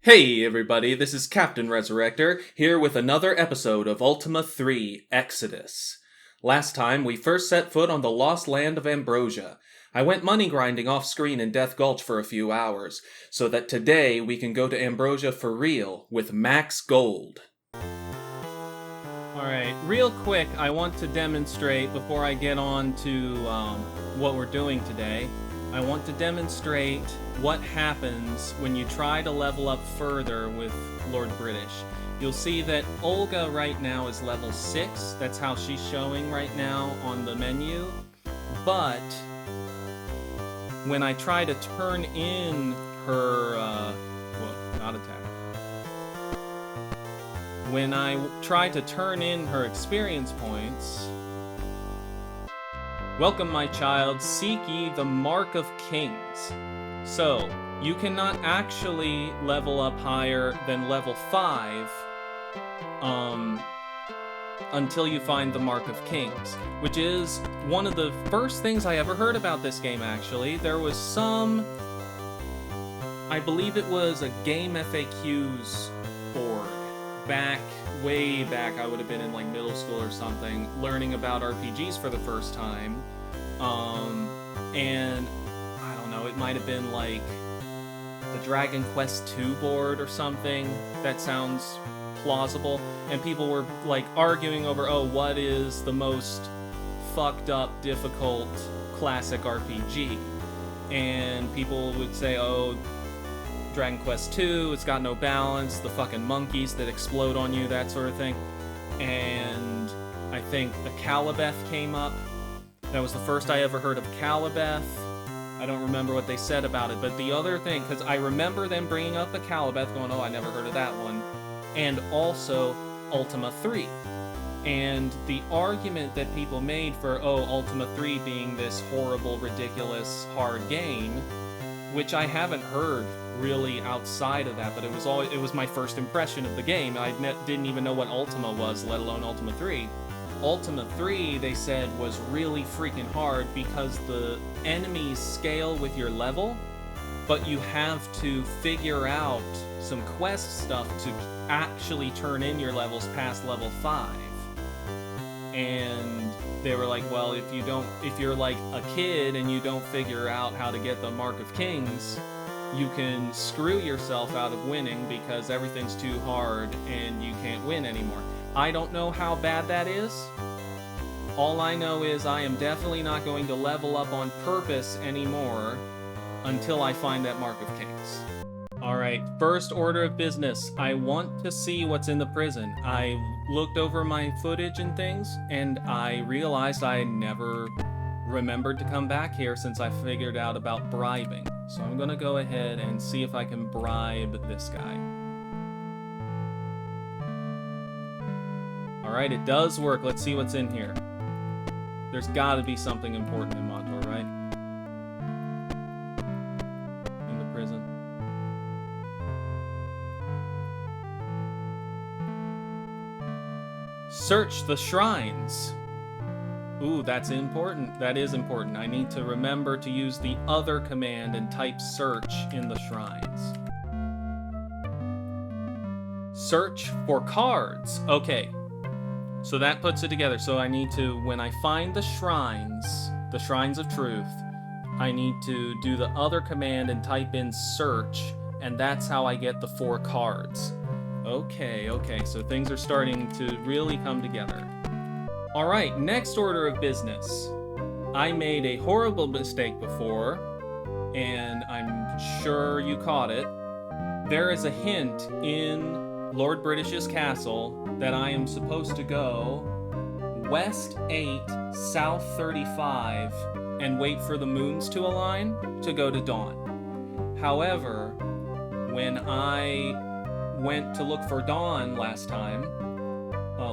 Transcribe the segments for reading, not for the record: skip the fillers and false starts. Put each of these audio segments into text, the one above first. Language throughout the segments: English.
Hey everybody, this is Captain Resurrector, here with another episode of Ultima III, Exodus. Last time, we first set foot on the lost land of Ambrosia. I went money grinding off-screen in Death Gulch for a few hours, so that today we can go to Ambrosia for real, with max gold. Alright, real quick, I want to demonstrate, before I get on to what we're doing today, I want to demonstrate what happens when you try to level up further with Lord British. You'll see that Olga right now is level 6. That's how she's showing right now on the menu. But when I try to turn in her, well, not attack. When I try to turn in her experience points, welcome, my child, seek ye the Mark of Kings. So, you cannot actually level up higher than level 5 until you find the Mark of Kings, which is one of the first things I ever heard about this game, actually. There was some, I believe it was a Game FAQs board, way back, I would have been in like middle school or something, learning about RPGs for the first time, and I don't know, it might have been like the Dragon Quest II board or something. That sounds plausible. And people were like arguing over, oh, what is the most fucked up, difficult classic RPG? And people would say, oh, Dragon Quest II, it's got no balance, the fucking monkeys that explode on you, that sort of thing. And I think the Calibeth came up. That was the first I ever heard of Calibeth. I don't remember what they said about it, but the other thing, because I remember them bringing up the Calibeth, going, oh, I never heard of that one, and also Ultima III. And the argument that people made for, oh, Ultima III being this horrible, ridiculous, hard game, which I haven't heard really outside of that, but it was my first impression of the game. I didn't even know what Ultima was, let alone Ultima III. Ultima 3, they said, was really freaking hard because the enemies scale with your level, but you have to figure out some quest stuff to actually turn in your levels past level 5. And they were like, well, if you're like a kid and you don't figure out how to get the Mark of Kings, you can screw yourself out of winning because everything's too hard and you can't win anymore. I don't know how bad that is. All I know is I am definitely not going to level up on purpose anymore until I find that Mark of Kings. Alright, first order of business. I want to see what's in the prison. I looked over my footage and things, and I realized I never remembered to come back here since I figured out about bribing. So I'm gonna go ahead and see if I can bribe this guy. Alright, it does work. Let's see what's in here. There's gotta be something important in Montor, right? In the prison. Search the shrines. Ooh, that's important. That is important. I need to remember to use the other command and type search in the shrines. Search for cards. Okay. So that puts it together. So I need to, when I find the shrines of truth, I need to do the other command and type in search, and that's how I get the 4 cards. Okay, so things are starting to really come together. Alright, next order of business. I made a horrible mistake before, and I'm sure you caught it. There is a hint in Lord British's castle that I am supposed to go west 8, south 35, and wait for the moons to align to go to dawn. However, when I went to look for dawn last time I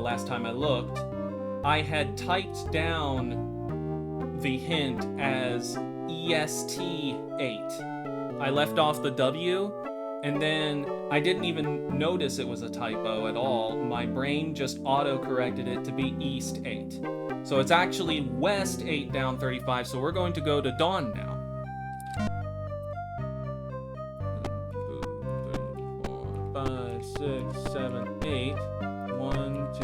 looked, I had typed down the hint as EST8. I left off the W, and then I didn't even notice it was a typo at all. My brain just auto-corrected it to be East 8. So it's actually West 8 down 35, so we're going to go to dawn now. 5, 6, 7, 8. 1, 2,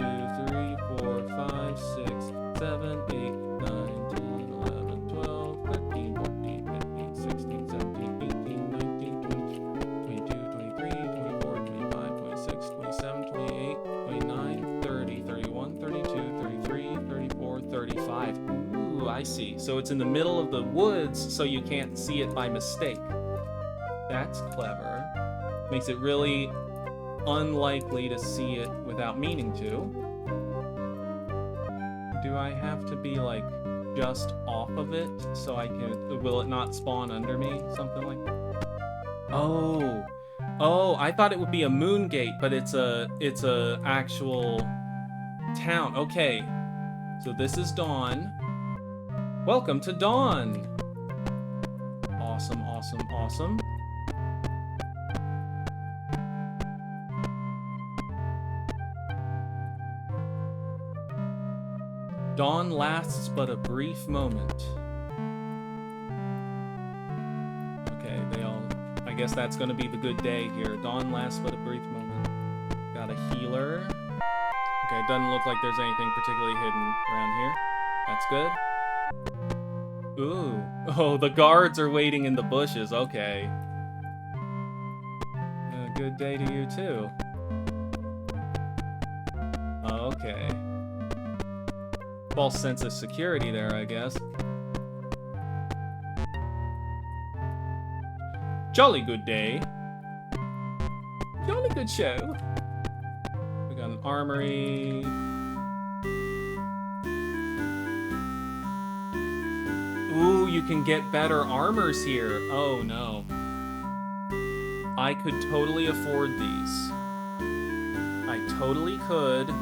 3, 4, 5, 6, 7, 8, 9, 10, 11, 12, 13, 14, 15, 16, 17, 18, 19, 20, 22, 23, 24, 25, 26, 27, 28, 29, 30, 31, 32, 33, 34, 35. Ooh, I see. So it's in the middle of the woods, so you can't see it by mistake. That's clever. Makes it really unlikely to see it without meaning to. Do I have to be, like, just off of it so I can... Will it not spawn under me? Something like that? Oh. Oh, I thought it would be a moon gate, but it's a actual town. Okay. So this is Dawn. Welcome to Dawn. Awesome, awesome, awesome. Dawn lasts but a brief moment. Okay, they all... I guess that's gonna be the good day here. Dawn lasts but a brief moment. Got a healer. Okay, it doesn't look like there's anything particularly hidden around here. That's good. Ooh. Oh, the guards are waiting in the bushes. Okay. A good day to you, too. Okay. False sense of security there, I guess. Jolly good day. Jolly good show. We got an armory. Ooh, you can get better armors here. Oh no. I could totally afford these. I totally could.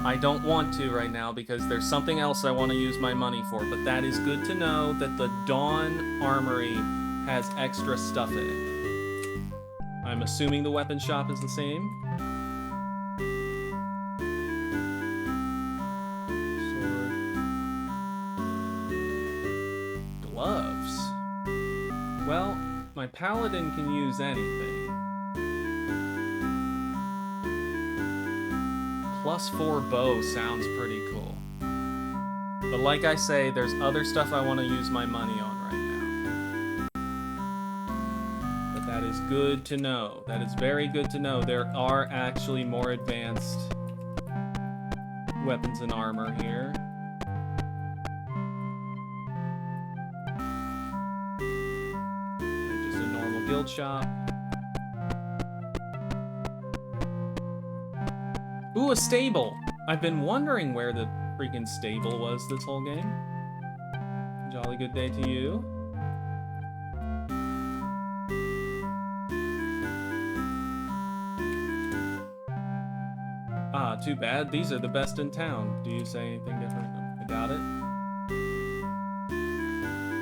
I don't want to right now because there's something else I want to use my money for, but that is good to know that the Dawn Armory has extra stuff in it. I'm assuming the weapon shop is the same. Sword. Gloves. Well, my paladin can use anything. +4 bow sounds pretty cool. But like I say, there's other stuff I want to use my money on right now. But that is good to know. That is very good to know. There are actually more advanced weapons and armor here. Just a normal guild shop. Ooh, a stable! I've been wondering where the freaking stable was this whole game. Jolly good day to you. Ah, too bad. These are the best in town. Do you say anything different? I got it.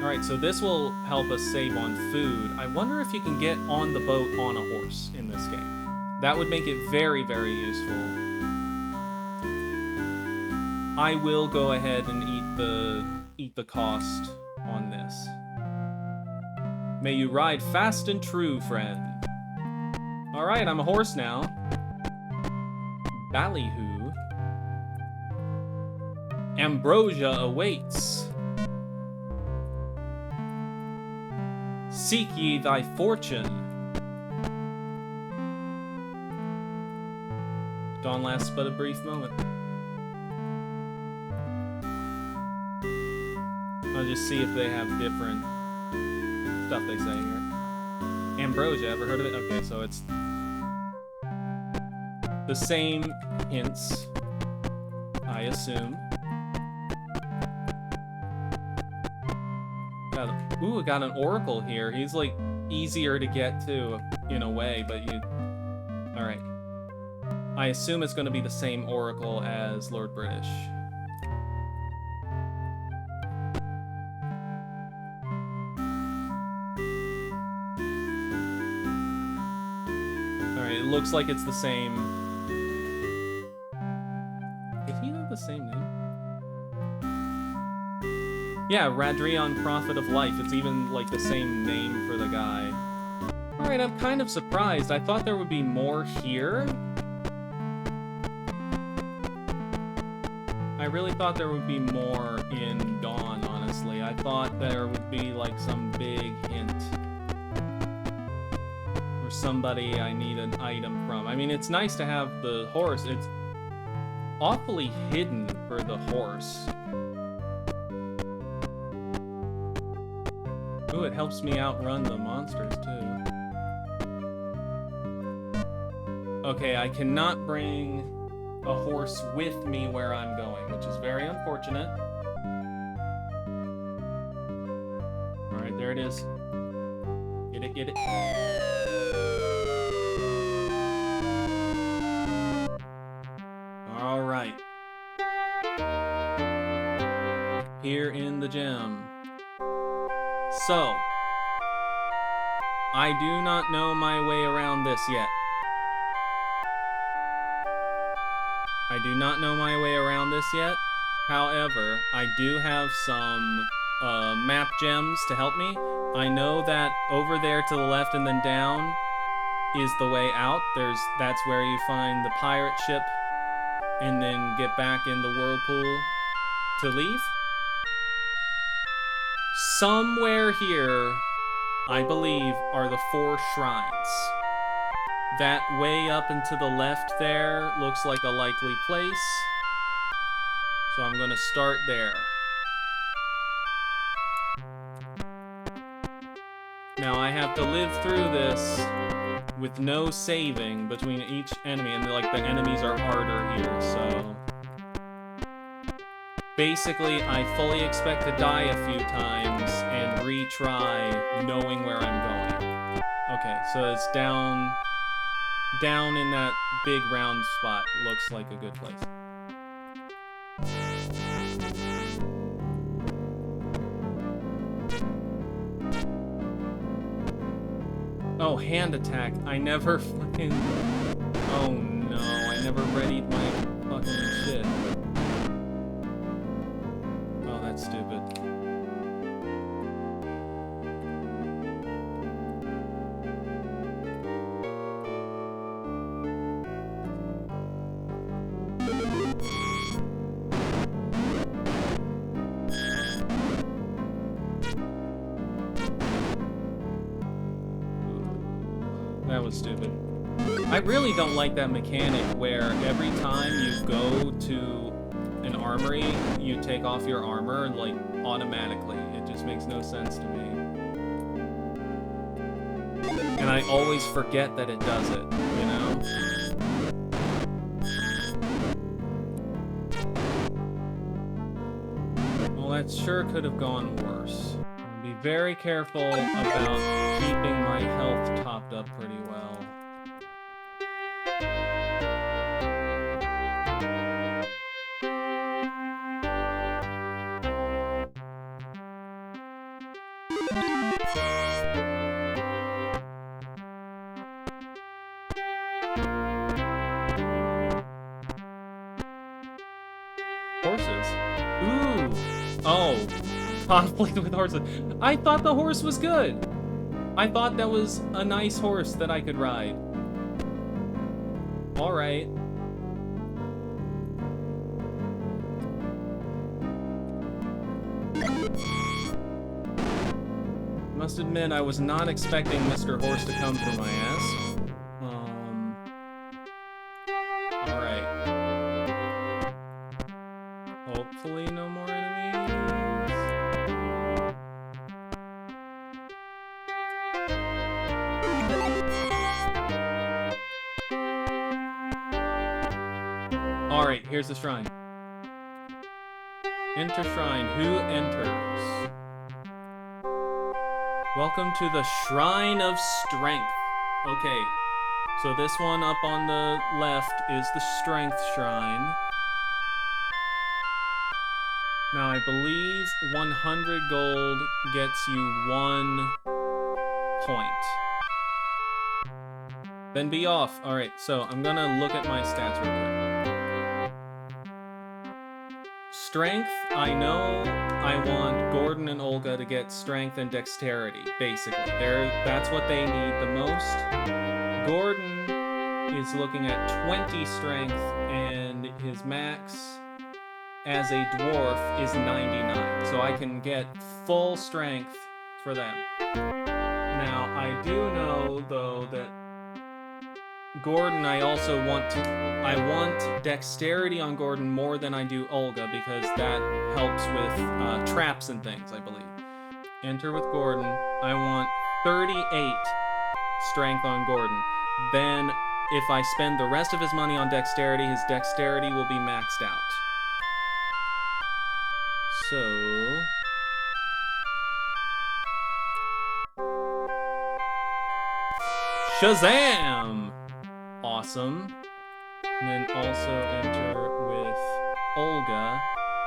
Alright, so this will help us save on food. I wonder if you can get on the boat on a horse in this game. That would make it very, very useful. I will go ahead and eat the cost on this. May you ride fast and true, friend. Alright, I'm a horse now. Ballyhoo. Ambrosia awaits. Seek ye thy fortune. Dawn lasts but a brief moment. I'll just see if they have different stuff they say here. Ambrosia, ever heard of it? Okay, so it's the same hints, I assume. Ooh, I got an oracle here. He's like easier to get to in a way, but you... Alright. I assume it's going to be the same oracle as Lord British. Alright, it looks like it's the same... Did he have the same name? Yeah, Radrion, Prophet of Life. It's even, like, the same name for the guy. Alright, I'm kind of surprised. I thought there would be more here. I really thought there would be more in Dawn, honestly. I thought there would be, like, some big hint. Or somebody I need an item from. I mean, it's nice to have the horse. It's awfully hidden for the horse. Ooh, it helps me outrun the monsters, too. Okay, I cannot bring a horse with me where I'm going, which is very unfortunate. Alright, there it is. Get it, get it. Alright. Here in the gym. So, I do not know my way around this yet. I do not know my way around this yet. However, I do have some map gems to help me. I know that over there to the left and then down is the way out. That's where you find the pirate ship and then get back in the whirlpool to leave. Somewhere here, I believe, are the 4 shrines. That way up and to the left there looks like a likely place. So I'm gonna start there. Now I have to live through this with no saving between each enemy, and like the enemies are harder here, so... Basically, I fully expect to die a few times and retry knowing where I'm going. Okay, so it's down in that big round spot. Looks like a good place. Oh, hand attack. I never fucking... Oh no, I never readied my fucking shit. Oh, that's stupid. That was stupid. I really don't like that mechanic where every time you go to an armory, you take off your armor, like, automatically. It just makes no sense to me. And I always forget that it does it, you know? Well, that sure could have gone worse. Be very careful about keeping my health topped up pretty well. Horses? Ooh! Oh! Conflict with horses. I thought the horse was good. I thought that was a nice horse that I could ride. Alright. Must admit, I was not expecting Mr. Horse to come for my ass. Alright. Hopefully no more enemies. Alright, here's the shrine. Enter shrine. Who enters? Welcome to the Shrine of Strength. Okay, so this one up on the left is the Strength Shrine. Now, I believe 100 gold gets you 1 point. Then be off. Alright, so I'm gonna look at my stats real quick. strength, I know I want Gordon and Olga to get strength and dexterity, basically. That's what they need the most. Gordon is looking at 20 strength, and his max as a dwarf is 99. So I can get full strength for them. Now, I do know, though, that Gordon, I want dexterity on Gordon more than I do Olga, because that helps with traps and things, I believe. Enter with Gordon. I want 38 strength on Gordon. Then, if I spend the rest of his money on dexterity, his dexterity will be maxed out. So... Shazam! Awesome. And then also enter with Olga.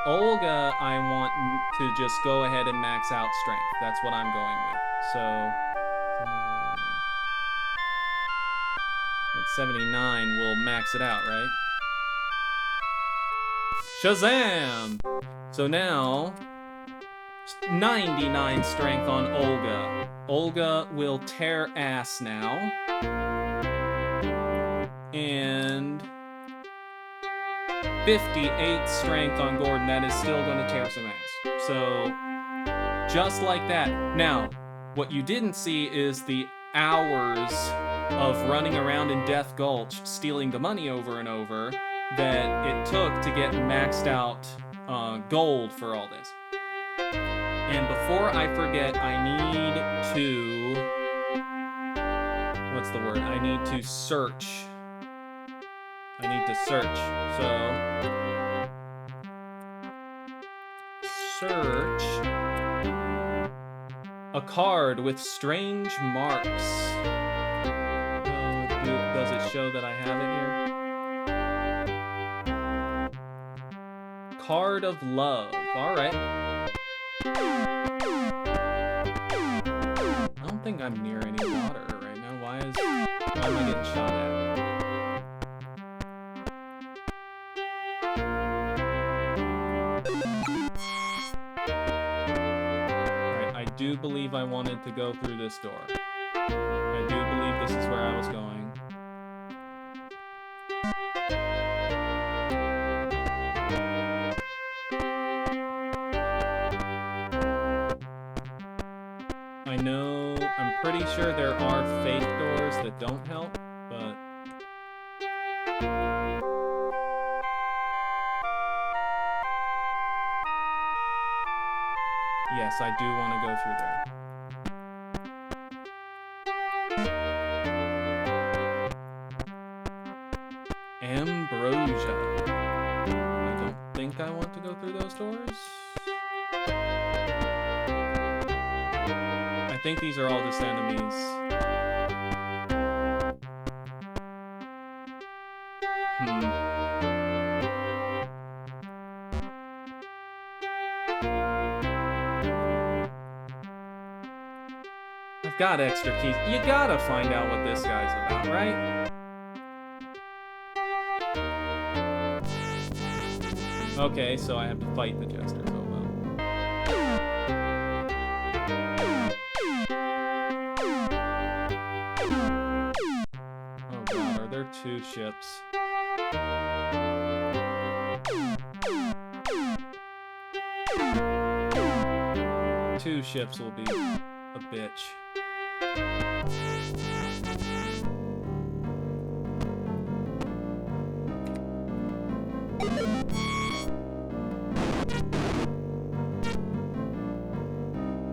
Olga, I want to just go ahead and max out strength. That's what I'm going with. So... 79 will max it out, right? Shazam! So now, 99 strength on Olga. Olga will tear ass now. And 58 strength on Gordon. That is still going to tear some ass. So, just like that. Now, what you didn't see is the hours of running around in Death Gulch, stealing the money over and over, that it took to get maxed out gold for all this. And before I forget, I need to... What's the word? I need to search. I need to search. So... Search... a card with strange marks. Does it show that I have it here? Card of Love. Alright. I don't think I'm near any water right now. Why am I getting shot at? Alright, I do believe I wanted to go through this door. I do believe this is where I was going. I know, I'm pretty sure there are fake doors that don't help, but... Yes, I do want to go through there. Ambrosia. I don't think I want to go through those doors. I think these are all just enemies. I've got extra keys. You gotta find out what this guy's about, right? Okay, so I have to fight the jesters. Oh well. Oh god, are there two ships? Two ships will be a bitch.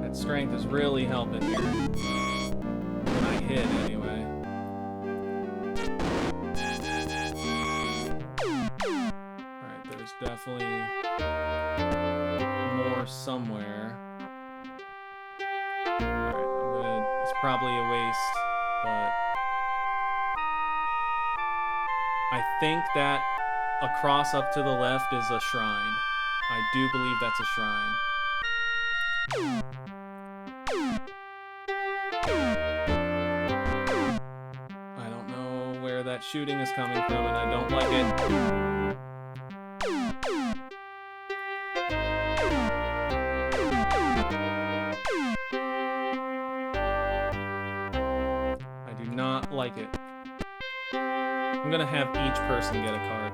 That strength is really helping here. When I hit, anyway. Alright, there's definitely more somewhere. It's probably a waste, but I think that across up to the left is a shrine. I do believe that's a shrine. I don't know where that shooting is coming from, and I don't like it. I'm gonna have each person get a card.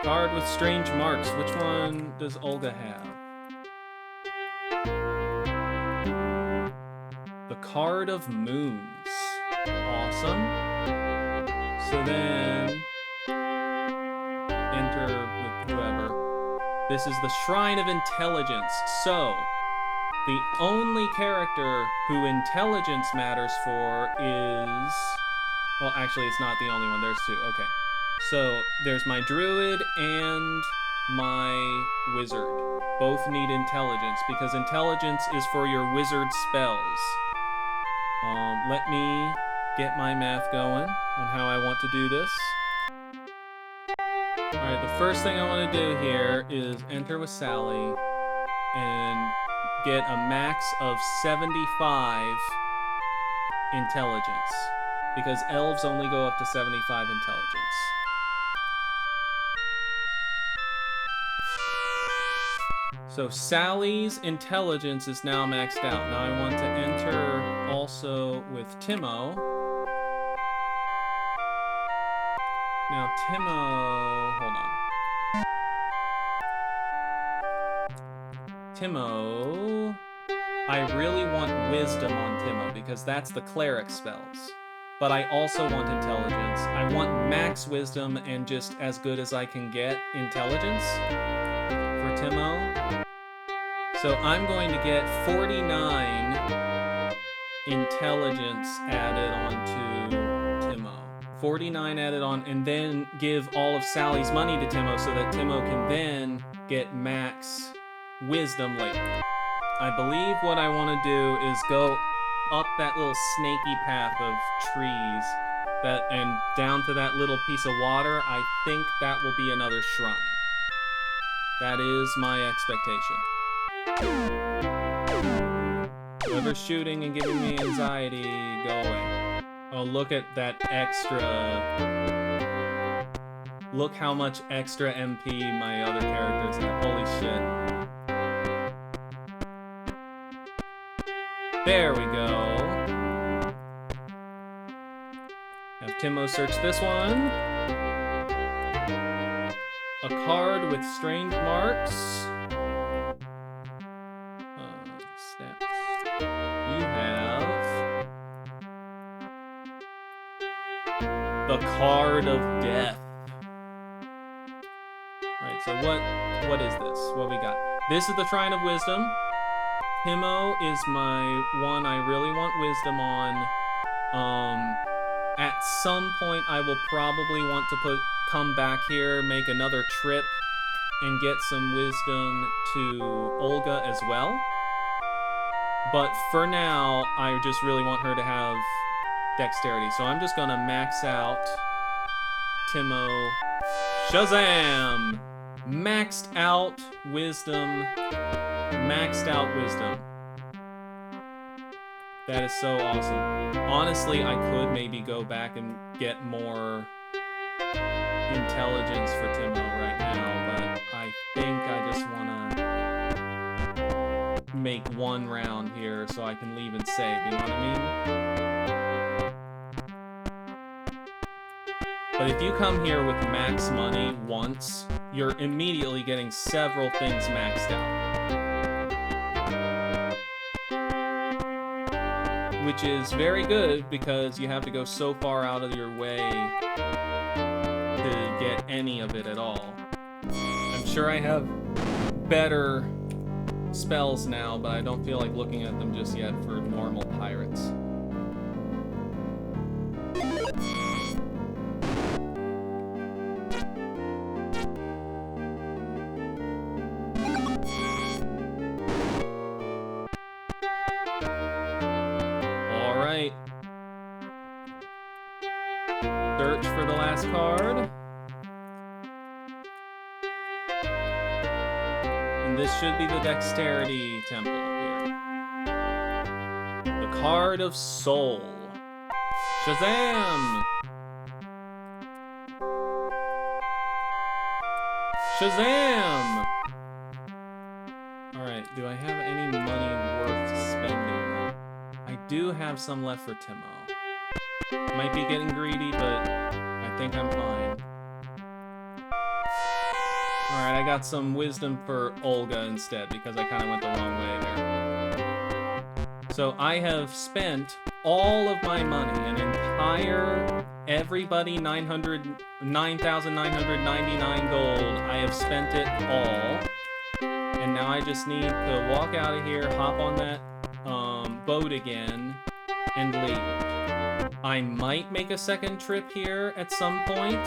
Card with strange marks. Which one does Olga have? The Card of Moons. Awesome. So then, enter with whoever. This is the Shrine of Intelligence. So, the only character who intelligence matters for is... Well, actually, it's not the only one. There's two. Okay. So, there's my druid and my wizard. Both need intelligence, because intelligence is for your wizard spells. Let me get my math going on how I want to do this. Alright, the first thing I want to do here is enter with Sally and get a max of 75 intelligence, because elves only go up to 75 intelligence. So Sally's intelligence is now maxed out. Now I want to enter also with Timo. Now Timo, hold on. Timo, I really want wisdom on Timo because that's the cleric spells. But I also want intelligence. I want max wisdom and just as good as I can get intelligence for Timo. So I'm going to get 49 intelligence added onto Timo. 49 added on, and then give all of Sally's money to Timo so that Timo can then get max wisdom later. I believe what I want to do is go up that little snaky path of trees and down to that little piece of water. I think that will be another shrine. That is my expectation. Whoever's shooting and giving me anxiety, go away. Oh, look at that extra... Look how much extra MP my other characters have. Holy shit. There we go. Have Timo search this one. A card with strange marks. Steps. You have the Card of Death. Alright, so what is this? What we got? This is the Shrine of Wisdom. Timo is my one I really want wisdom on. At some point I will probably want to come back here, make another trip, and get some wisdom to Olga as well. But for now, I just really want her to have dexterity. So I'm just gonna max out Timo. Shazam! Maxed out wisdom. Maxed out wisdom. That is so awesome. Honestly, I could maybe go back and get more intelligence for Timo right now, but I think I just want to make one round here so I can leave and save, you know what I mean? But if you come here with max money once, you're immediately getting several things maxed out. Which is very good because you have to go so far out of your way to get any of it at all. I'm sure I have better spells now, but I don't feel like looking at them just yet for normal pirates. Alright. Search for the last card. And this should be the Dexterity Temple here. The Card of Soul. Shazam! Shazam! Alright, do I have any money worth spending? I do have some left for Timo. Might be getting greedy, but I think I'm fine. Alright, I got some wisdom for Olga instead, because I kind of went the wrong way there. So I have spent all of my money, an entire, everybody 9,999 gold. I have spent it all. And now I just need to walk out of here, hop on that boat again, and leave. I might make a second trip here at some point,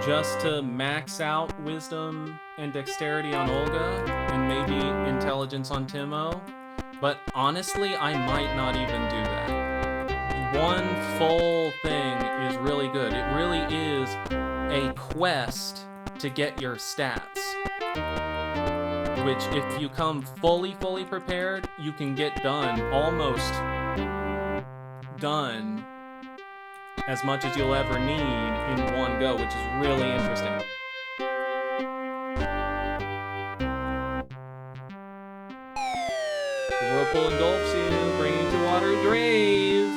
just to max out wisdom and dexterity on Olga, and maybe intelligence on Timo. But honestly, I might not even do that. One full thing is really good. It really is a quest to get your stats, which if you come fully prepared, you can get done, almost done, as much as you'll ever need in one go, which is really interesting. The whirlpool engulfs you, bringing you to watery grave.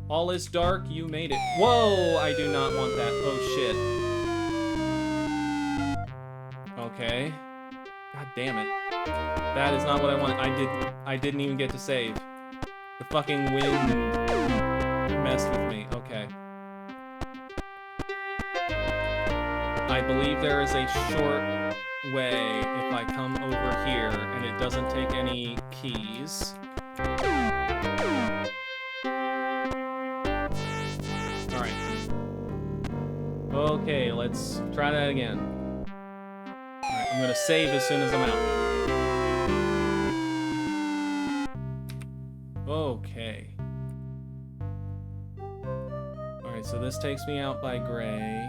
All is dark, you made it. Whoa, I do not want that. Oh shit. Okay. God damn it. That is not what I want. I didn't even get to save. The fucking wind messed with me. Okay. I believe there is a short way if I come over here and it doesn't take any keys. Alright. Okay, let's try that again. Alright, I'm gonna save as soon as I'm out. Okay. Alright, so this takes me out by gray.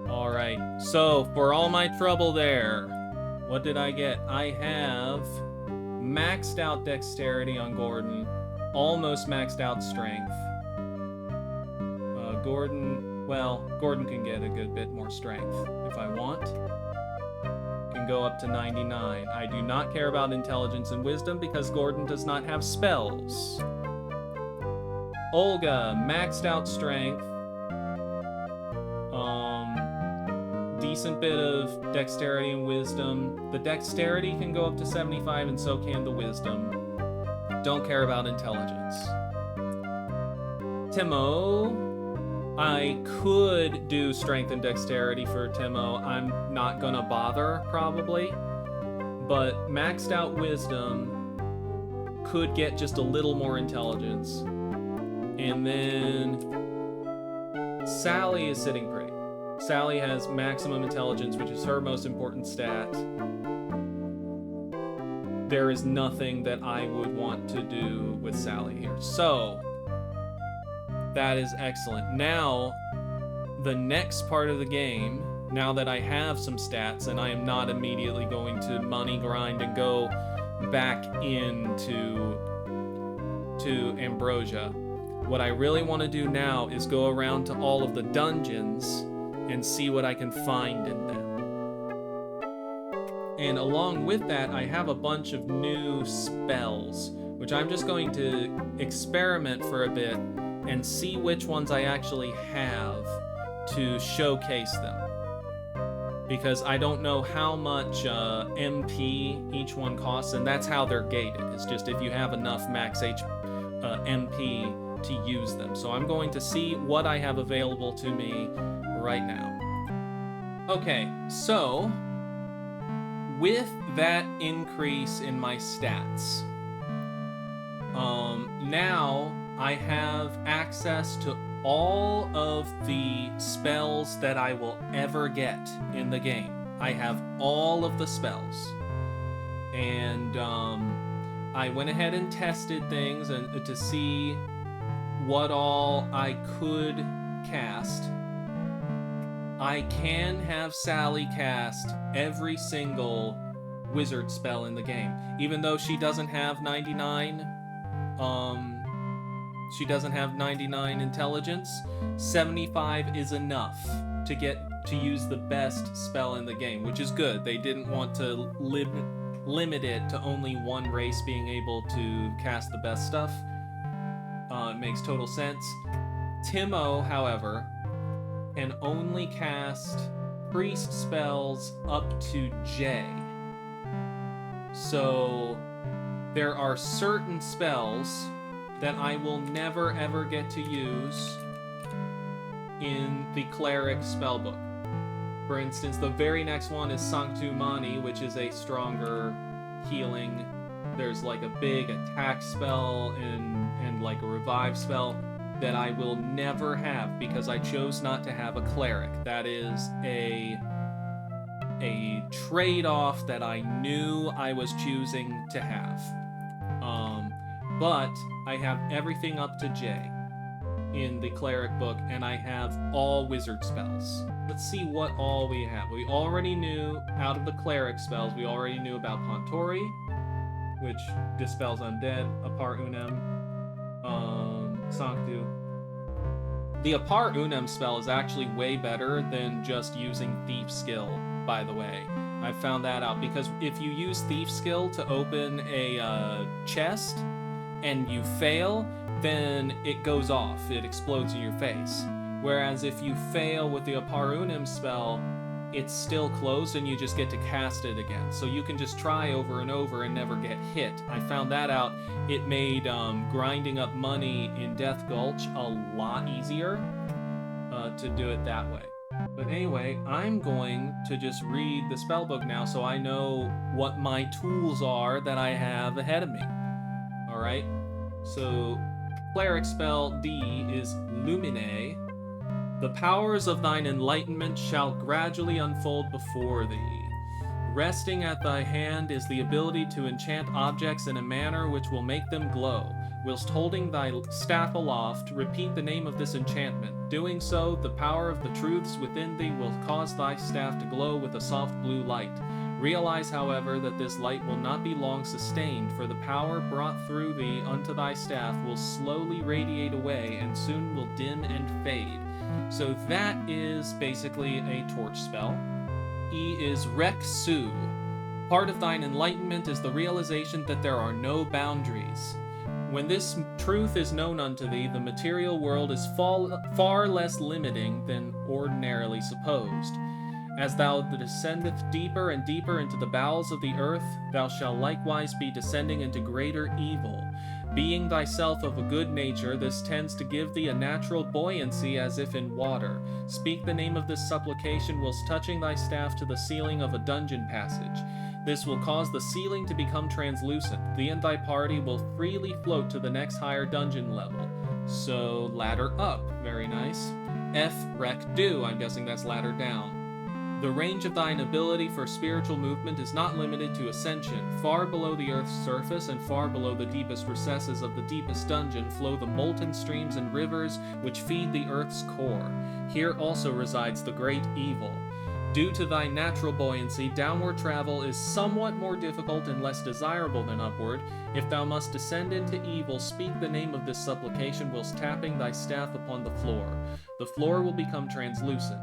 Alright, so for all my trouble there, what did I get? I have maxed out dexterity on Gordon, almost maxed out strength. Gordon can get a good bit more strength if I want. Can go up to 99. I do not care about intelligence and wisdom because Gordon does not have spells. Olga, maxed out strength. Decent bit of dexterity and wisdom. The dexterity can go up to 75 and so can the wisdom. Don't care about intelligence. Timo, I could do strength and dexterity for Timo. I'm not gonna bother, probably. But maxed out wisdom could get just a little more intelligence. And then Sally is sitting pretty. Sally has maximum intelligence, which is her most important stat. There is nothing that I would want to do with Sally here. So, that is excellent. Now, the next part of the game, now that I have some stats and I am not immediately going to money grind and go back into Ambrosia, what I really want to do now is go around to all of the dungeons and see what I can find in them. And along with that, I have a bunch of new spells, which I'm just going to experiment for a bit and see which ones I actually have to showcase them. Because I don't know how much MP each one costs, and that's how they're gated. It's just if you have enough max MP to use them. So I'm going to see what I have available to me right now. Okay, so with that increase in my stats, now I have access to all of the spells that I will ever get in the game. I have all of the spells. And I went ahead and tested things to see what all I could cast. I can have Sally cast every single wizard spell in the game. Even though she doesn't have 99, she doesn't have 99 intelligence, 75 is enough to use the best spell in the game, which is good. They didn't want to limit it to only one race being able to cast the best stuff. It makes total sense. Timo, however, can only cast priest spells up to J. So there are certain spells that I will never ever get to use in the cleric spellbook. For instance, the very next one is Sanctu Mani, which is a stronger healing. There's like a big attack spell and like a revive spell that I will never have because I chose not to have a cleric. That is a trade-off that I knew I was choosing to have. But I have everything up to J in the cleric book, and I have all wizard spells. Let's see what all we have. We already knew, out of the cleric spells, we already knew about Pontori, which dispels undead, Apar Unem, Sanctu. The Apar Unem spell is actually way better than just using Thief Skill, by the way. I found that out, because if you use Thief Skill to open a chest, and you fail, then it goes off. It explodes in your face. Whereas if you fail with the Apar Unem spell, it's still closed and you just get to cast it again. So you can just try over and over and never get hit. I found that out. It made grinding up money in Death Gulch a lot easier to do it that way. But anyway, I'm going to just read the spellbook now so I know what my tools are that I have ahead of me. Alright, so cleric spell D is Lumine. The powers of thine enlightenment shall gradually unfold before thee. Resting at thy hand is the ability to enchant objects in a manner which will make them glow. Whilst holding thy staff aloft, repeat the name of this enchantment. Doing so, the power of the truths within thee will cause thy staff to glow with a soft blue light. Realize, however, that this light will not be long sustained, for the power brought through thee unto thy staff will slowly radiate away and soon will dim and fade. So that is basically a torch spell. E is Rek Su. Part of thine enlightenment is the realization that there are no boundaries. When this truth is known unto thee, the material world is far less limiting than ordinarily supposed. As thou descendeth deeper and deeper into the bowels of the earth, thou shalt likewise be descending into greater evil. Being thyself of a good nature, this tends to give thee a natural buoyancy as if in water. Speak the name of this supplication whilst touching thy staff to the ceiling of a dungeon passage. This will cause the ceiling to become translucent. Thee and thy party will freely float to the next higher dungeon level. So, ladder up. Very nice. F, Rek, Do. I'm guessing that's ladder down. The range of thine ability for spiritual movement is not limited to ascension. Far below the earth's surface and far below the deepest recesses of the deepest dungeon flow the molten streams and rivers which feed the earth's core. Here also resides the great evil. Due to thy natural buoyancy, downward travel is somewhat more difficult and less desirable than upward. If thou must descend into evil, speak the name of this supplication whilst tapping thy staff upon the floor. The floor will become translucent.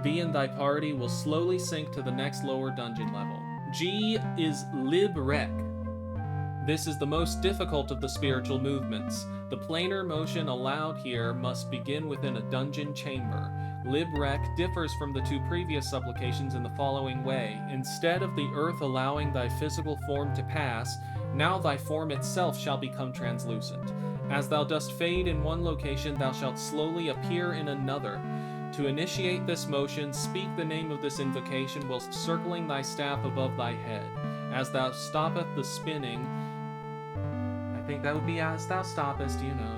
Thee and thy party will slowly sink to the next lower dungeon level. G is Lib-Rek. This is the most difficult of the spiritual movements. The planar motion allowed here must begin within a dungeon chamber. Lib-Rek differs from the two previous supplications in the following way. Instead of the earth allowing thy physical form to pass, now thy form itself shall become translucent. As thou dost fade in one location, thou shalt slowly appear in another. To initiate this motion, speak the name of this invocation whilst circling thy staff above thy head. As thou stoppeth the spinning, I think that would be as thou stoppest, you know.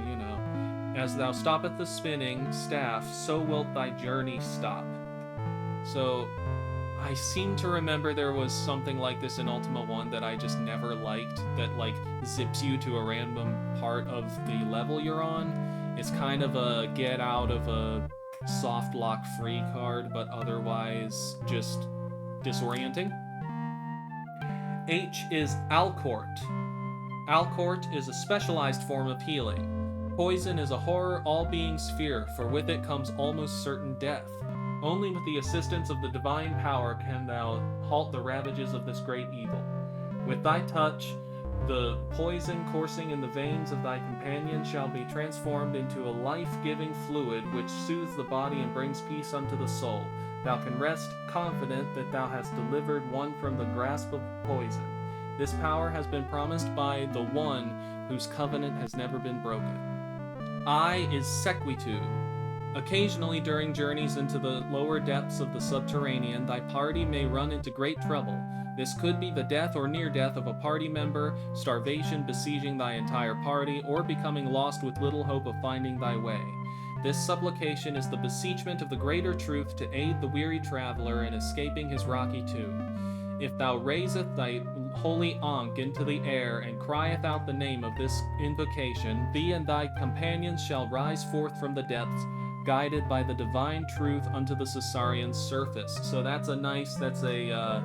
As thou stoppeth the spinning staff, so wilt thy journey stop. So, I seem to remember there was something like this in Ultima 1 that I just never liked, that like zips you to a random part of the level you're on. It's kind of a get out of a soft lock free card, but otherwise just disorienting. H is Alcourt. Alcourt is a specialized form of healing. Poison is a horror all-being sphere, for with it comes almost certain death. Only with the assistance of the divine power can thou halt the ravages of this great evil. With thy touch, the poison coursing in the veins of thy companion shall be transformed into a life-giving fluid which soothes the body and brings peace unto the soul. Thou can rest confident that thou hast delivered one from the grasp of poison. This power has been promised by the one whose covenant has never been broken. I is sequitu. Occasionally during journeys into the lower depths of the subterranean, thy party may run into great trouble. This could be the death or near death of a party member, starvation besieging thy entire party, or becoming lost with little hope of finding thy way. This supplication is the beseechment of the greater truth to aid the weary traveler in escaping his rocky tomb. If thou raiseth thy holy ankh into the air and crieth out the name of this invocation, thee and thy companions shall rise forth from the depths, guided by the divine truth unto the Caesarian's surface. So that's a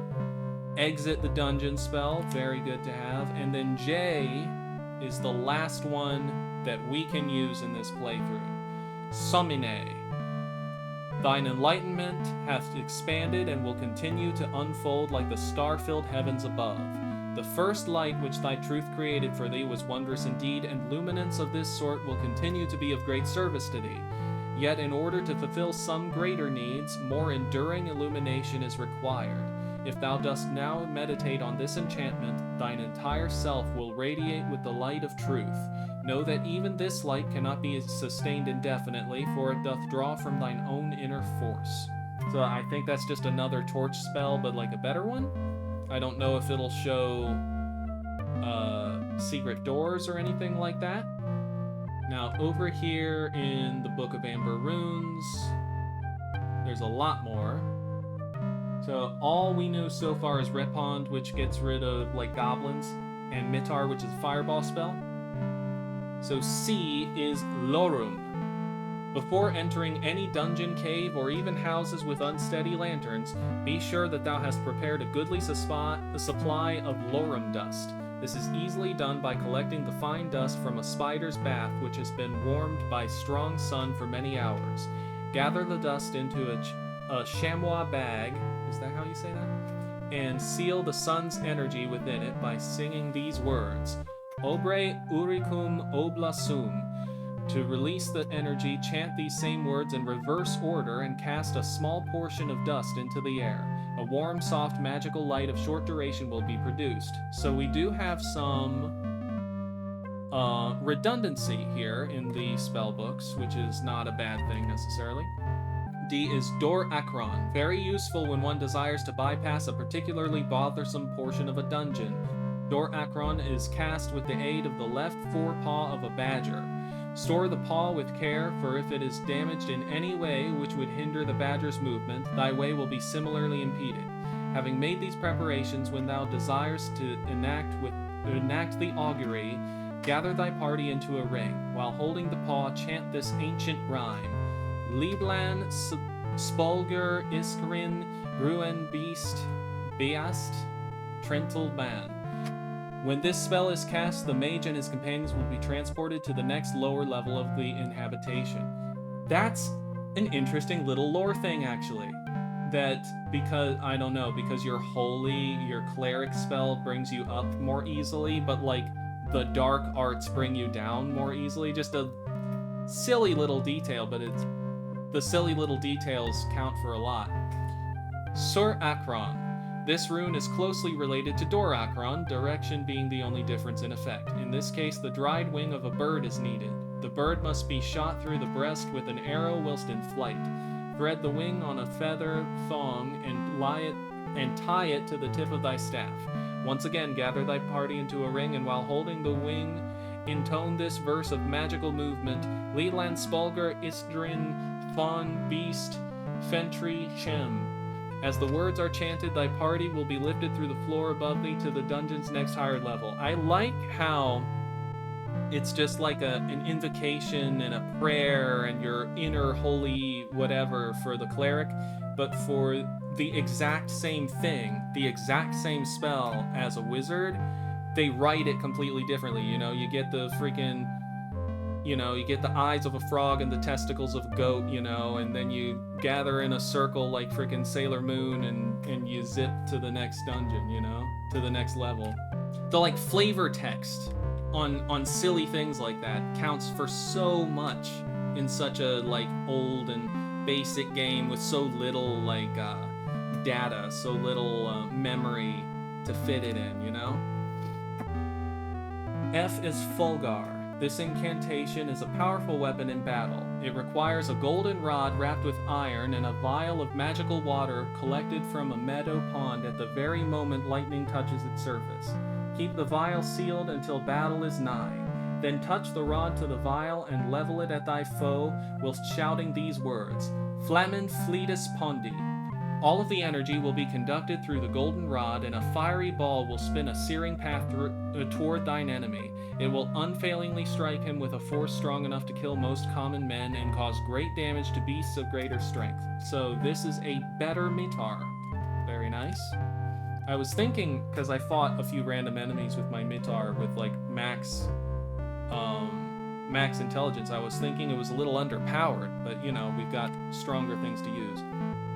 exit the dungeon spell, very good to have. And then J is the last one that we can use in this playthrough. Sumine. Thine enlightenment hath expanded and will continue to unfold like the star-filled heavens above. The first light which thy truth created for thee was wondrous indeed, and luminance of this sort will continue to be of great service to thee. Yet in order to fulfill some greater needs, more enduring illumination is required. If thou dost now meditate on this enchantment, thine entire self will radiate with the light of truth. Know that even this light cannot be sustained indefinitely, for it doth draw from thine own inner force. So I think that's just another torch spell, but like a better one? I don't know if it'll show secret doors or anything like that. Now over here in the Book of Amber Runes, there's a lot more. So all we know so far is Repond, which gets rid of like goblins, and Mitar, which is a fireball spell. So C is Lorum. Before entering any dungeon, cave, or even houses with unsteady lanterns, be sure that thou hast prepared a goodly supply of Lorum dust. This is easily done by collecting the fine dust from a spider's bath which has been warmed by strong sun for many hours. Gather the dust into a chamois bag, is that how you say that? And seal the sun's energy within it by singing these words, Obre uricum oblasum. To release the energy, chant these same words in reverse order and cast a small portion of dust into the air. A warm, soft, magical light of short duration will be produced. So we do have some redundancy here in the spell books, which is not a bad thing necessarily. D is Dor Akron. Very useful when one desires to bypass a particularly bothersome portion of a dungeon. Dor Akron is cast with the aid of the left forepaw of a badger. Store the paw with care, for if it is damaged in any way which would hinder the badger's movement, thy way will be similarly impeded. Having made these preparations, when thou desires to enact the augury, gather thy party into a ring. While holding the paw, chant this ancient rhyme. Liblan, Spolger, Iskrin, Gruen Beast, Beast, Trentel Ban. When this spell is cast, the mage and his companions will be transported to the next lower level of the inhabitation. That's an interesting little lore thing, actually. That because you're holy, your cleric spell brings you up more easily, but like the dark arts bring you down more easily. Just a silly little detail, but the silly little details count for a lot. Sur Akron. This rune is closely related to Dor Akron, direction being the only difference in effect. In this case, the dried wing of a bird is needed. The bird must be shot through the breast with an arrow whilst in flight. Thread the wing on a feather thong and tie it to the tip of thy staff. Once again, gather thy party into a ring, and while holding the wing, intone this verse of magical movement: Leland Spolger Istrin Thon Beast Fentry Chem. As the words are chanted, thy party will be lifted through the floor above thee to the dungeon's next higher level. I like how it's just like an invocation and a prayer and your inner holy whatever for the cleric, but for the exact same thing, the exact same spell as a wizard, they write it completely differently. You know, you get the freaking... you get the eyes of a frog and the testicles of a goat, and then you gather in a circle like freaking Sailor Moon and you zip to the next dungeon, to the next level. the like flavor text on silly things like that counts for so much in such a like old and basic game with so little like data, so little memory to fit it in, you know? F is Fulgar. This incantation is a powerful weapon in battle. It requires a golden rod wrapped with iron and a vial of magical water collected from a meadow pond at the very moment lightning touches its surface. Keep the vial sealed until battle is nigh. Then touch the rod to the vial and level it at thy foe whilst shouting these words, Flamen Fleetus Pondi. All of the energy will be conducted through the golden rod, and a fiery ball will spin a searing path toward thine enemy. It will unfailingly strike him with a force strong enough to kill most common men and cause great damage to beasts of greater strength. So this is a better Mitar. Very nice. I was thinking, because I fought a few random enemies with my Mitar with like max intelligence, I was thinking it was a little underpowered, but you know, we've got stronger things to use.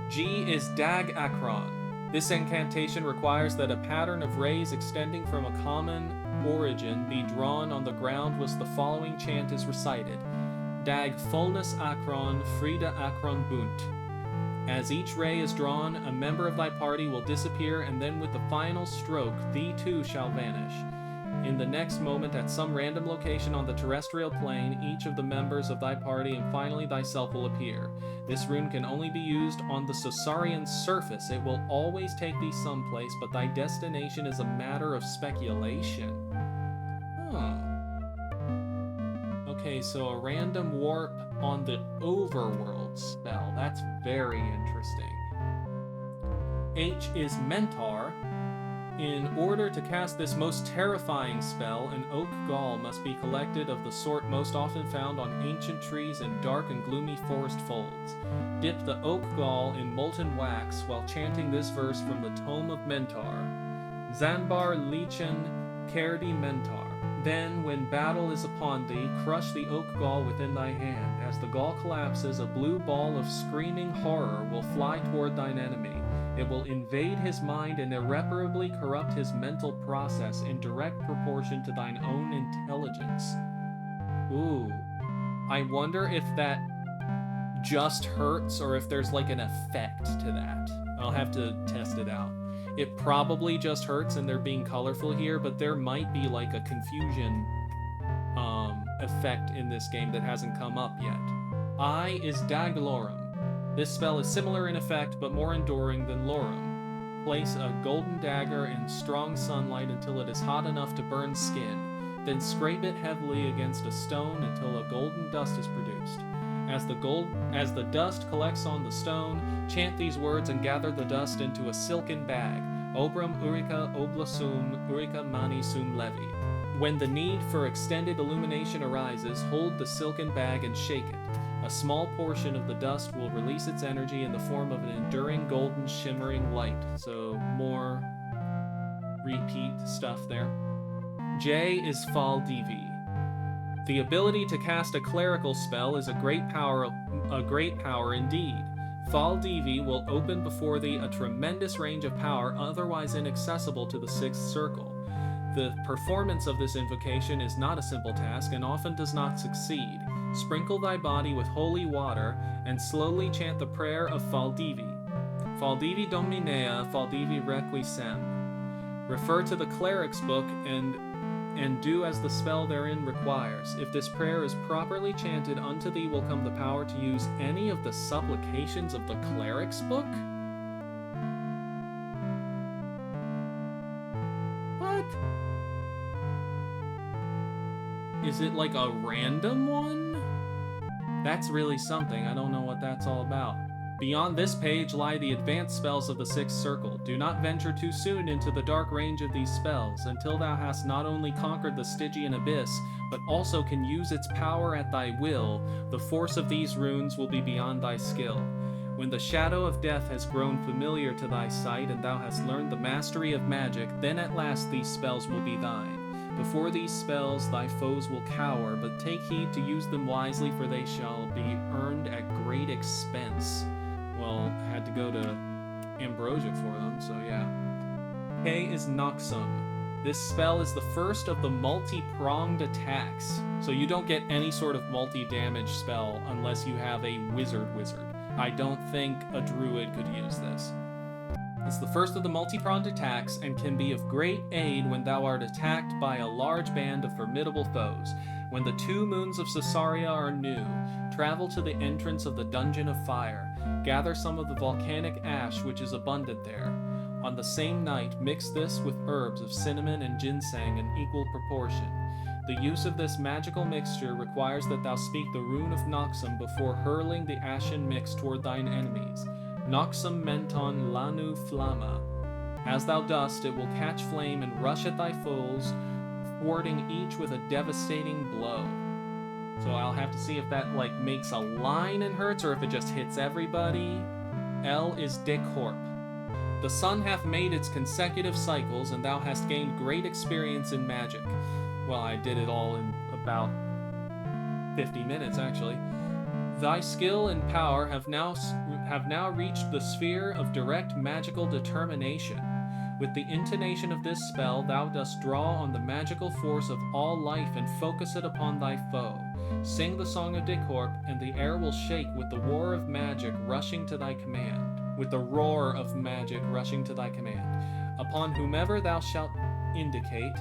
G is Dag Akron. This incantation requires that a pattern of rays extending from a common origin be drawn on the ground whilst the following chant is recited. Dag Fulnus Akron, Frida Akron Bunt. As each ray is drawn, a member of thy party will disappear, and then with the final stroke, thee too shall vanish. In the next moment, at some random location on the terrestrial plane, each of the members of thy party and finally thyself will appear. This rune can only be used on the Sosarian surface. It will always take thee someplace, but thy destination is a matter of speculation. Huh. Okay, so a random warp on the overworld spell. That's very interesting. H is Mentor. In order to cast this most terrifying spell, an oak gall must be collected of the sort most often found on ancient trees in dark and gloomy forest folds. Dip the oak gall in molten wax while chanting this verse from the Tome of Mentor. Zanbar Lichen Kerdi Mentor. Then, when battle is upon thee, crush the oak gall within thy hand. As the gall collapses, a blue ball of screaming horror will fly toward thine enemy. It will invade his mind and irreparably corrupt his mental process in direct proportion to thine own intelligence. Ooh. I wonder if that just hurts or if there's like an effect to that. I'll have to test it out. It probably just hurts and they're being colorful here, but there might be like a confusion effect in this game that hasn't come up yet. I is Daglorum. This spell is similar in effect, but more enduring than Lorum. Place a golden dagger in strong sunlight until it is hot enough to burn skin. Then scrape it heavily against a stone until a golden dust is produced. As the dust collects on the stone, chant these words and gather the dust into a silken bag. Obram Urika Oblasum Urika Mani Sum Levi. When the need for extended illumination arises, hold the silken bag and shake it. A small portion of the dust will release its energy in the form of an enduring golden shimmering light. So more repeat stuff there. J is Fall Divi. The ability to cast a clerical spell is a great power indeed. Fall Divi will open before thee a tremendous range of power otherwise inaccessible to the sixth circle. The performance of this invocation is not a simple task and often does not succeed. Sprinkle thy body with holy water, and slowly chant the prayer of Faldivi. Faldivi Dominea, Faldivi Requisem. Refer to the cleric's book and do as the spell therein requires. If this prayer is properly chanted, unto thee will come the power to use any of the supplications of the cleric's book? What? Is it like a random one? That's really something. I don't know what that's all about. Beyond this page lie the advanced spells of the sixth circle. Do not venture too soon into the dark range of these spells, until thou hast not only conquered the Stygian abyss, but also can use its power at thy will. The force of these runes will be beyond thy skill. When the shadow of death has grown familiar to thy sight, and thou hast learned the mastery of magic, then at last these spells will be thine. Before these spells thy foes will cower, but take heed to use them wisely, for they shall be earned at great expense. Well, I had to go to Ambrosia for them, so yeah. K is Noxum. This spell is the first of the multi-pronged attacks, so you don't get any sort of multi-damage spell unless you have a wizard. I don't think a druid could use this. It's the first of the multi-pronged attacks and can be of great aid when thou art attacked by a large band of formidable foes. When the 2 moons of Caesarea are new, travel to the entrance of the Dungeon of Fire. Gather some of the volcanic ash which is abundant there. On the same night, mix this with herbs of cinnamon and ginseng in equal proportion. The use of this magical mixture requires that thou speak the rune of Noxum before hurling the ashen mix toward thine enemies. Noxum menton lanu flamma. As thou dost, it will catch flame and rush at thy foes, thwarting each with a devastating blow. So I'll have to see if that makes a line and hurts, or if it just hits everybody. L is decorp. The sun hath made its consecutive cycles, and thou hast gained great experience in magic. Well, I did it all in about 50 minutes, actually. Thy skill and power have now reached the sphere of direct magical determination. With the intonation of this spell, thou dost draw on the magical force of all life and focus it upon thy foe. Sing the song of Decorp, and the air will shake with the roar of magic rushing to thy command. Upon whomever thou shalt indicate,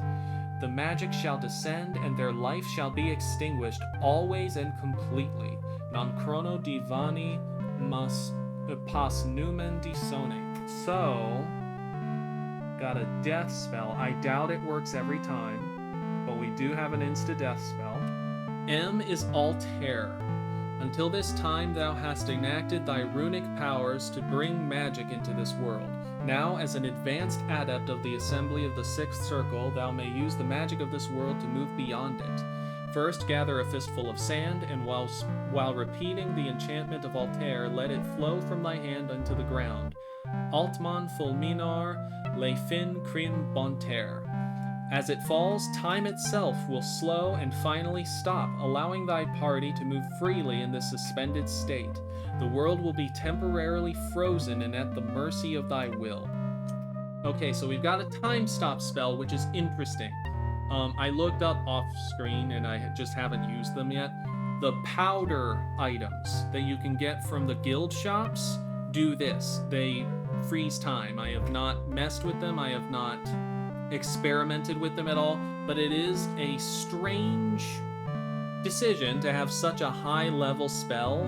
the magic shall descend, and their life shall be extinguished always and completely. Non chrono divani pas numen disone. So, got a death spell. I doubt it works every time, but we do have an insta-death spell. M is Altair. Until this time thou hast enacted thy runic powers to bring magic into this world. Now, as an advanced adept of the assembly of the Sixth Circle, thou may use the magic of this world to move beyond it. First, gather a fistful of sand, and while repeating the enchantment of Altair, let it flow from thy hand unto the ground. Altman fulminar le fin crim bonter. As it falls, time itself will slow and finally stop, allowing thy party to move freely in this suspended state. The world will be temporarily frozen and at the mercy of thy will. Okay, so we've got a time stop spell, which is interesting. I looked up off screen and I just haven't used them yet. The powder items that you can get from the guild shops do this. They freeze time. I have not messed with them. I have not experimented with them at all, but it is a strange decision to have such a high level spell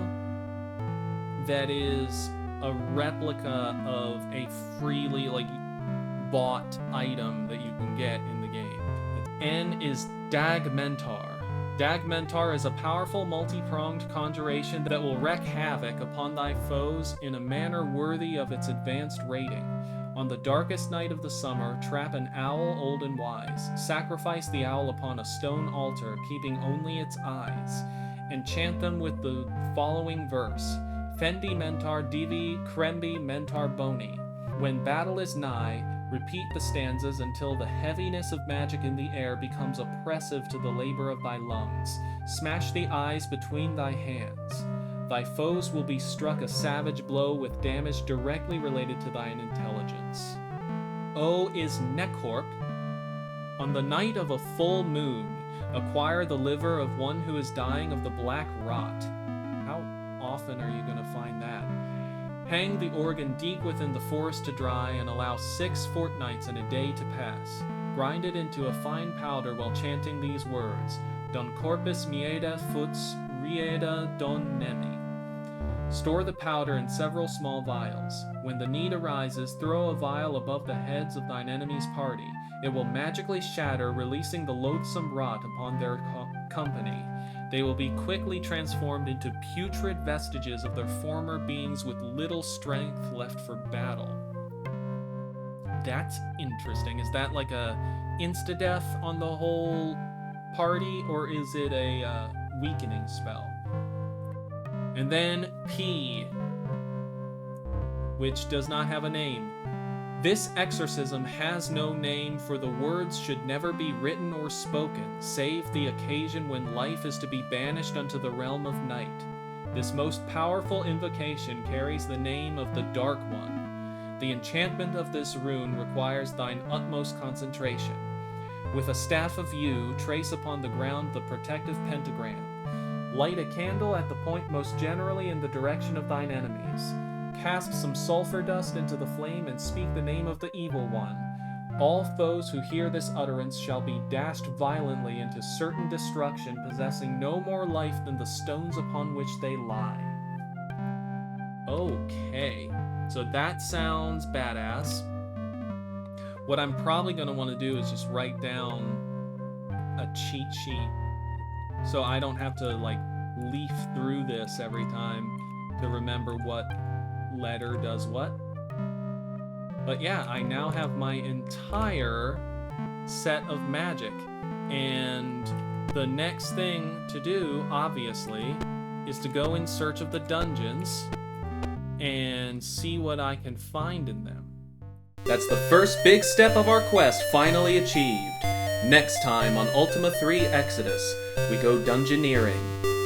that is a replica of a freely bought item that you can get in the game. N is Dagmentar. Dagmentar is a powerful multi-pronged conjuration that will wreak havoc upon thy foes in a manner worthy of its advanced rating. On the darkest night of the summer, trap an owl old and wise. Sacrifice the owl upon a stone altar, keeping only its eyes. Enchant them with the following verse. Fendi mentar divi crembi mentar boni. When battle is nigh, repeat the stanzas until the heaviness of magic in the air becomes oppressive to the labor of thy lungs. Smash the eyes between thy hands. Thy foes will be struck a savage blow with damage directly related to thine intelligence. O is Necorp. On the night of a full moon, acquire the liver of one who is dying of the black rot. How often are you going to find that? Hang the organ deep within the forest to dry and allow 6 fortnights and a day to pass. Grind it into a fine powder while chanting these words. Don corpus mieda futs rieda don nemi. Store the powder in several small vials. When the need arises, throw a vial above the heads of thine enemy's party. It will magically shatter, releasing the loathsome rot upon their company. They will be quickly transformed into putrid vestiges of their former beings with little strength left for battle. That's interesting. Is that like a insta-death on the whole party, or is it a weakening spell? And then P, which does not have a name. This exorcism has no name, for the words should never be written or spoken, save the occasion when life is to be banished unto the realm of night. This most powerful invocation carries the name of the Dark One. The enchantment of this rune requires thine utmost concentration. With a staff of yew, trace upon the ground the protective pentagram. Light a candle at the point most generally in the direction of thine enemies. Cast some sulfur dust into the flame and speak the name of the evil one. All foes who hear this utterance shall be dashed violently into certain destruction, possessing no more life than the stones upon which they lie. Okay, so that sounds badass. What I'm probably going to want to do is just write down a cheat sheet so I don't have to like leaf through this every time to remember what letter does what. But yeah, I now have my entire set of magic, and the next thing to do, obviously, is to go in search of the dungeons and see what I can find in them. That's the first big step of our quest finally achieved. Next time on Ultima III Exodus, we go dungeoneering.